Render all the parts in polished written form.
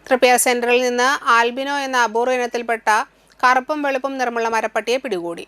തൃപ്പയാർ സെന്ററിൽ നിന്ന് ആൽബിനോ എന്ന അപൂർവ ഇനത്തിൽപ്പെട്ട കറുപ്പും വെളുപ്പും നിറമുള്ള മരപ്പട്ടിയെ പിടികൂടി.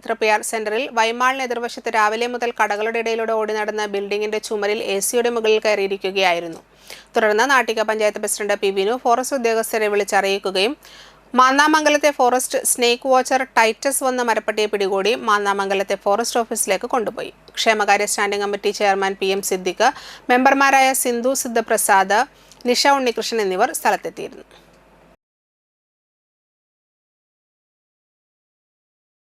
തൃപ്പയാർ സെന്ററിൽ വൈമാളിന് എതിർവശത്ത് രാവിലെ മുതൽ കടകളുടെ ഇടയിലൂടെ ഓടി നടന്ന ബിൽഡിംഗിന്റെ ചുമരിൽ AC-യുടെ മുകളിൽ കയറിയിരിക്കുകയായിരുന്നു. തുടർന്ന് Nattika panchayat president P. Vinu forest ഉദ്യോഗസ്ഥരെ വിളിച്ചറിയിക്കുകയും മാന്നാമംഗലത്തെ ഫോറസ്റ്റ് സ്നേക്ക് വാച്ചർ ടൈറ്റസ് വന്ന മരപ്പട്ടിയെ പിടികൂടി മാന്നാമംഗലത്തെ ഫോറസ്റ്റ് ഓഫീസിലേക്ക് കൊണ്ടുപോയി. ക്ഷേമകാര്യ standing committee chairman PM Siddique, മെമ്പർമാരായ സിന്ധു സിദ്ധപ്രസാദ്, നിഷ ഉണ്ണികൃഷ്ണൻ എന്നിവർ സ്ഥലത്തെത്തിയിരുന്നു.